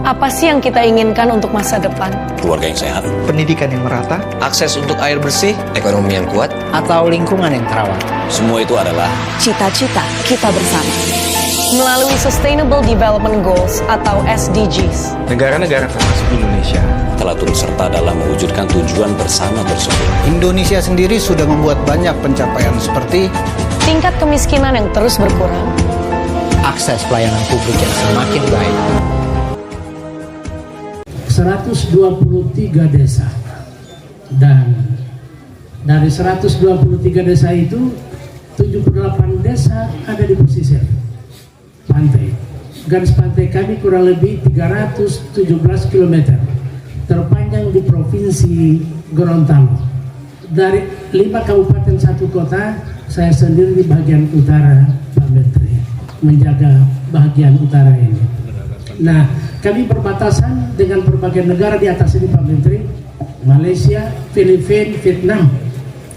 Apa sih yang kita inginkan untuk masa depan? Keluarga yang sehat, pendidikan yang merata, akses untuk air bersih, ekonomi yang kuat, atau lingkungan yang terawat. Semua itu adalah cita-cita kita bersama. Melalui Sustainable Development Goals atau SDGs, negara-negara termasuk Indonesia telah turut serta dalam mewujudkan tujuan bersama tersebut. Indonesia sendiri sudah membuat banyak pencapaian seperti tingkat kemiskinan yang terus berkurang, akses pelayanan publik yang semakin baik. 123 desa, dan dari 123 desa itu 78 desa ada di pesisir pantai. Garis pantai kami kurang lebih 317 km, terpanjang di Provinsi Gorontalo. Dari 5 kabupaten 1 kota, saya sendiri di bagian utara, Pak Menteri, menjaga bagian utara ini. Nah, kami berbatasan dengan berbagai negara di atas ini, Pak Menteri, Malaysia, Filipina, Vietnam.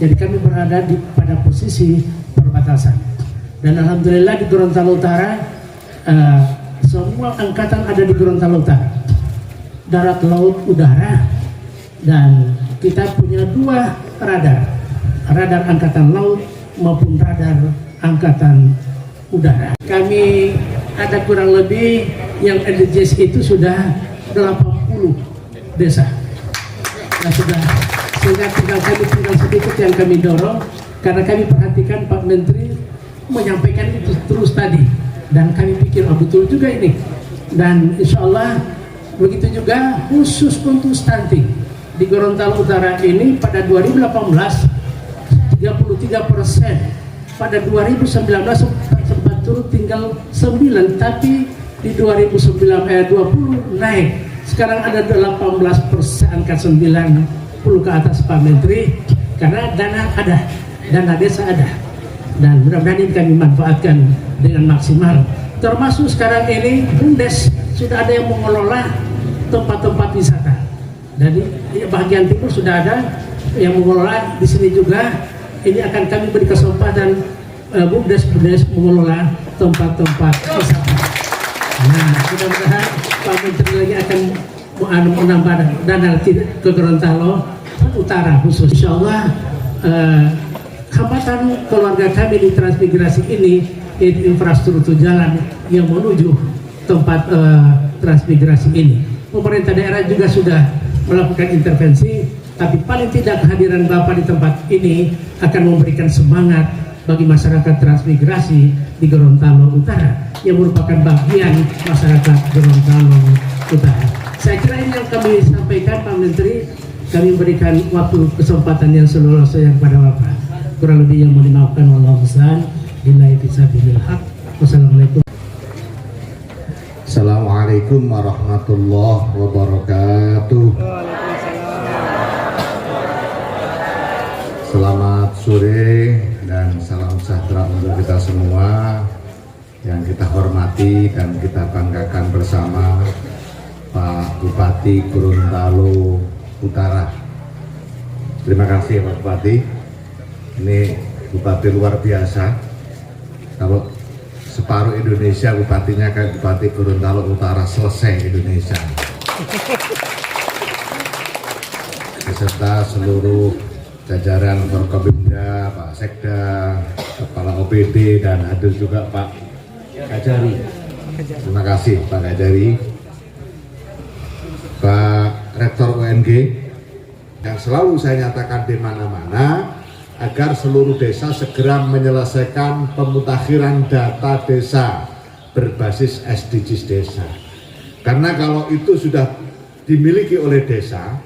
Jadi kami berada pada posisi perbatasan. Dan alhamdulillah di Gorontalo Utara, semua angkatan ada di Gorontalo Utara, darat, laut, udara, dan kita punya 2 radar angkatan laut maupun radar angkatan udara. Kami ada kurang lebih yang SDGs itu sudah 80 desa. Nah, sudah, sehingga tinggal sedikit yang kami dorong, karena kami perhatikan Pak Menteri menyampaikan itu terus tadi, dan kami pikir oh betul juga ini. Dan insya Allah begitu juga khusus untuk stunting di Gorontalo Utara ini pada 2018 33%, pada 2019 sempat turun tinggal 9, tapi di 2020 naik. Sekarang ada 18%, angka 90 ke atas, Pak Menteri, karena dana ada, dana desa ada, dan mudah-mudahan ini kami manfaatkan dengan maksimal. Termasuk sekarang ini BUMDes sudah ada yang mengelola tempat-tempat wisata. Jadi bagian timur sudah ada yang mengelola, di sini juga ini akan kami beri kesempatan BUMDes mengelola tempat-tempat wisata. Nah, mudah-mudahan Pak Menteri lagi akan menambah dana ke Gorontalo Utara khusus. Insya Allah hambatan keluarga kami di transmigrasi ini infrastruktur jalan yang menuju tempat transmigrasi ini. Pemerintah daerah juga sudah melakukan intervensi, tapi paling tidak kehadiran Bapak di tempat ini akan memberikan semangat bagi masyarakat transmigrasi di Gorontalo Utara yang merupakan bagian masyarakat Gorontalo Utara. Saya kira ini yang kami sampaikan, Pak Menteri. Kami berikan waktu kesempatan yang seluas-luasnya kepada Bapak. Kurang lebih yang mau dimaafkan, wallahu a'lam. Billahi taufiq. Wassalamualaikum. Assalamualaikum warahmatullahi wabarakatuh. Selamat sore dan salam sejahtera untuk kita semua yang kita hormati dan kita banggakan bersama, Pak Bupati Gorontalo Utara. Terima kasih Pak Bupati. Ini Bupati luar biasa. Kalau separuh Indonesia bupatinya kayak Bupati Gorontalo Utara, selesai Indonesia. Beserta seluruh jajaran Forkopimda, Pak Sekda, Kepala OPD, dan hadir juga Pak Kajari. Terima kasih Pak Kajari. Pak Rektor UNG yang selalu saya nyatakan di mana-mana agar seluruh desa segera menyelesaikan pemutakhiran data desa berbasis SDGs desa. Karena kalau itu sudah dimiliki oleh desa,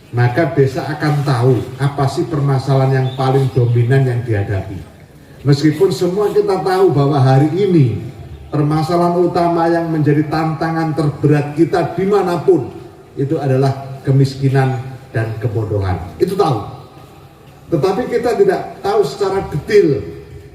maka desa akan tahu apa sih permasalahan yang paling dominan yang dihadapi. Meskipun semua kita tahu bahwa hari ini permasalahan utama yang menjadi tantangan terberat kita dimanapun itu adalah kemiskinan dan kebodohan. Itu tahu. Tetapi kita tidak tahu secara detail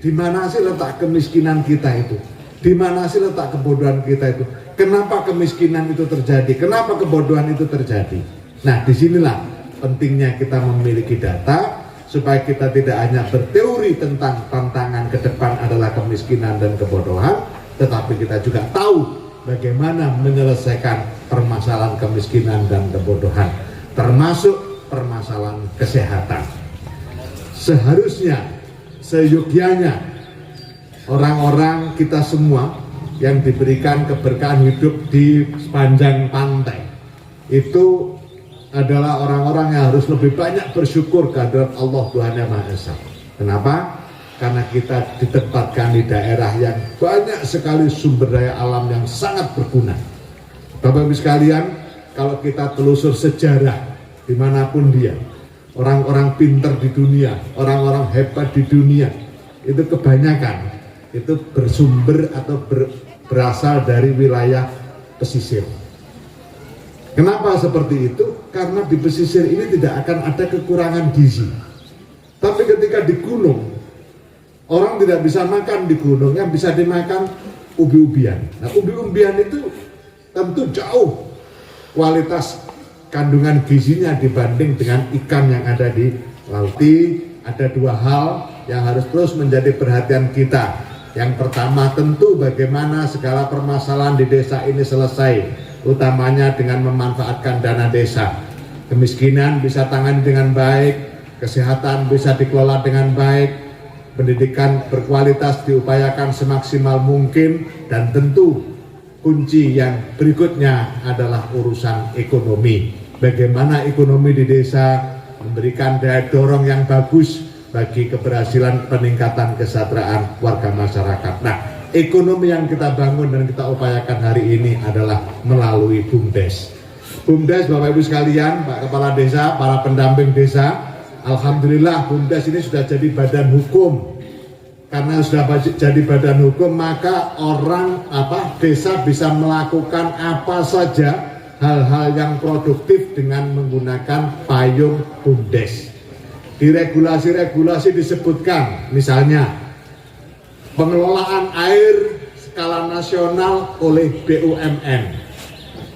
di mana sih letak kemiskinan kita itu, di mana sih letak kebodohan kita itu, kenapa kemiskinan itu terjadi, kenapa kebodohan itu terjadi. Nah, disinilah pentingnya kita memiliki data supaya kita tidak hanya berteori tentang tantangan ke depan adalah kemiskinan dan kebodohan, tetapi kita juga tahu bagaimana menyelesaikan permasalahan kemiskinan dan kebodohan, termasuk permasalahan kesehatan. Seharusnya, seyogyanya orang-orang kita semua yang diberikan keberkahan hidup di sepanjang pantai itu adalah orang-orang yang harus lebih banyak bersyukur kehadirat Allah Tuhan Yang Maha Esa. Kenapa? Karena kita ditempatkan di daerah yang banyak sekali sumber daya alam yang sangat berguna. Bapak Ibu sekalian, kalau kita telusur sejarah dimanapun dia, orang-orang pintar di dunia, orang-orang hebat di dunia, itu kebanyakan itu bersumber atau berasal dari wilayah pesisir. Kenapa seperti itu? Karena di pesisir ini tidak akan ada kekurangan gizi. Tapi ketika di gunung, orang tidak bisa makan di gunung, yang bisa dimakan ubi-ubian. Nah, ubi-ubian itu tentu jauh kualitas kandungan gizinya dibanding dengan ikan yang ada di laut. Ada dua hal yang harus terus menjadi perhatian kita. Yang pertama tentu bagaimana segala permasalahan di desa ini selesai, utamanya dengan memanfaatkan dana desa. Kemiskinan bisa tangani dengan baik, kesehatan bisa dikelola dengan baik, pendidikan berkualitas diupayakan semaksimal mungkin, dan tentu kunci yang berikutnya adalah urusan ekonomi. Bagaimana ekonomi di desa memberikan daya dorong yang bagus bagi keberhasilan peningkatan kesejahteraan warga masyarakat. Nah, ekonomi yang kita bangun dan kita upayakan hari ini adalah melalui BUMDes. BUMDes, Bapak Ibu sekalian, Pak Kepala Desa, para pendamping desa, alhamdulillah BUMDes ini sudah jadi badan hukum. Karena sudah jadi badan hukum, maka orang desa bisa melakukan apa saja hal-hal yang produktif dengan menggunakan payung BUMDes. Di regulasi-regulasi disebutkan, misalnya pengelolaan air skala nasional oleh BUMN,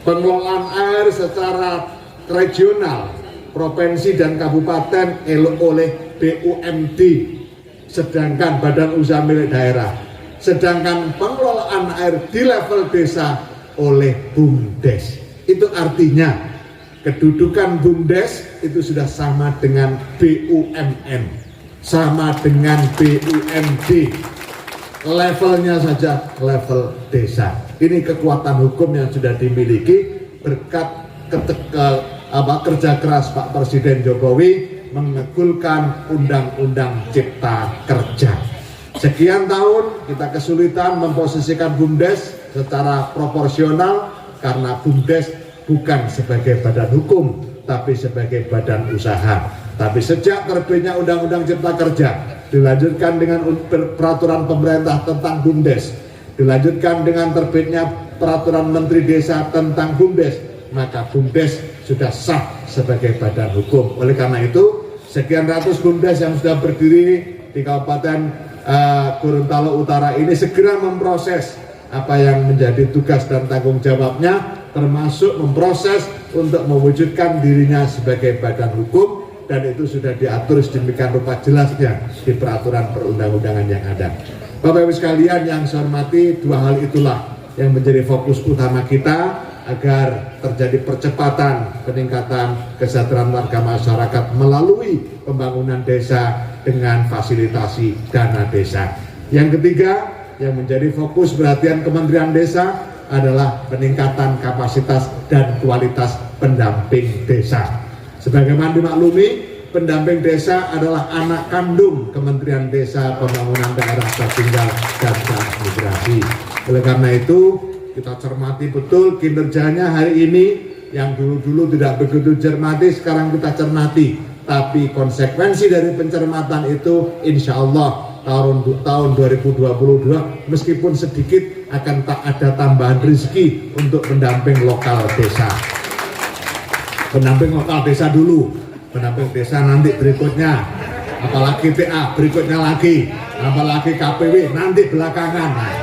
pengelolaan air secara regional, provinsi dan kabupaten oleh BUMD, sedangkan badan usaha milik daerah. Sedangkan pengelolaan air di level desa oleh BUMDes. Itu artinya kedudukan BUMDes itu sudah sama dengan BUMN, sama dengan BUMD. Levelnya saja level desa. Ini kekuatan hukum yang sudah dimiliki berkat kerja keras Pak Presiden Jokowi mengegulkan Undang-Undang Cipta Kerja. Sekian tahun kita kesulitan memposisikan BUMDes secara proporsional karena BUMDes bukan sebagai badan hukum, tapi sebagai badan usaha. Tapi sejak terbitnya Undang-Undang Cipta Kerja, dilanjutkan dengan peraturan pemerintah tentang BUMDes, dilanjutkan dengan terbitnya peraturan Menteri Desa tentang BUMDes, maka BUMDes sudah sah sebagai badan hukum. Oleh karena itu, sekian ratus BUMDes yang sudah berdiri di Kabupaten Gorontalo Utara ini segera memproses apa yang menjadi tugas dan tanggung jawabnya, termasuk memproses untuk mewujudkan dirinya sebagai badan hukum, dan itu sudah diatur sedemikian rupa jelasnya di peraturan perundang-undangan yang ada. Bapak Ibu sekalian yang saya hormati, dua hal itulah yang menjadi fokus utama kita agar terjadi percepatan peningkatan kesejahteraan warga masyarakat melalui pembangunan desa dengan fasilitasi dana desa. Yang ketiga yang menjadi fokus perhatian Kementerian Desa adalah peningkatan kapasitas dan kualitas pendamping desa. Sebagaimana dimaklumi, pendamping desa adalah anak kandung Kementerian Desa, Pembangunan Daerah Tertinggal dan Transmigrasi. Oleh karena itu, kita cermati betul kinerjanya hari ini yang dulu-dulu tidak begitu cermati, sekarang kita cermati. Tapi konsekuensi dari pencermatan itu insya Allah tahun 2022 meskipun sedikit akan tak ada tambahan rezeki untuk pendamping lokal desa. Pendamping lokal desa dulu, pendamping desa nanti berikutnya, apalagi TA berikutnya lagi, apalagi KPW nanti belakangan. Nah,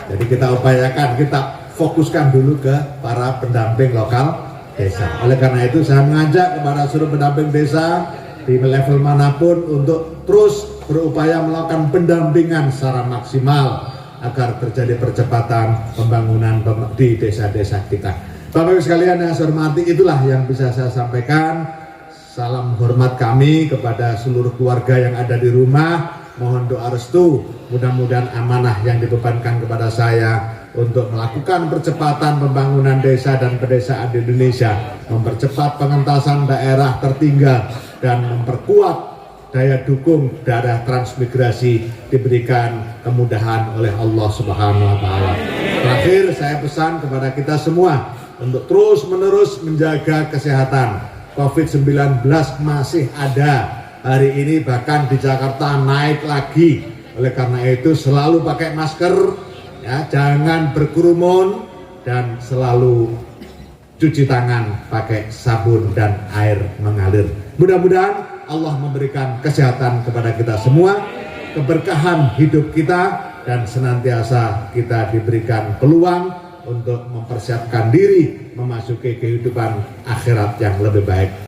jadi kita upayakan, kita fokuskan dulu ke para pendamping lokal desa. Oleh karena itu saya mengajak kepada seluruh pendamping desa di level manapun untuk terus berupaya melakukan pendampingan secara maksimal agar terjadi percepatan pembangunan di desa-desa kita. Bapak Ibu sekalian yang saya hormati, itulah yang bisa saya sampaikan. Salam hormat kami kepada seluruh keluarga yang ada di rumah. Mohon doa restu, mudah-mudahan amanah yang dibebankan kepada saya untuk melakukan percepatan pembangunan desa dan pedesaan di Indonesia, mempercepat pengentasan daerah tertinggal dan memperkuat daya dukung daerah transmigrasi diberikan kemudahan oleh Allah Subhanahu wa taala. Terakhir saya pesan kepada kita semua untuk terus-menerus menjaga kesehatan. COVID-19 masih ada. Hari ini bahkan di Jakarta naik lagi. Oleh karena itu selalu pakai masker, ya, jangan berkerumun, dan selalu cuci tangan pakai sabun dan air mengalir. Mudah-mudahan Allah memberikan kesehatan kepada kita semua, keberkahan hidup kita, dan senantiasa kita diberikan peluang untuk mempersiapkan diri memasuki kehidupan akhirat yang lebih baik.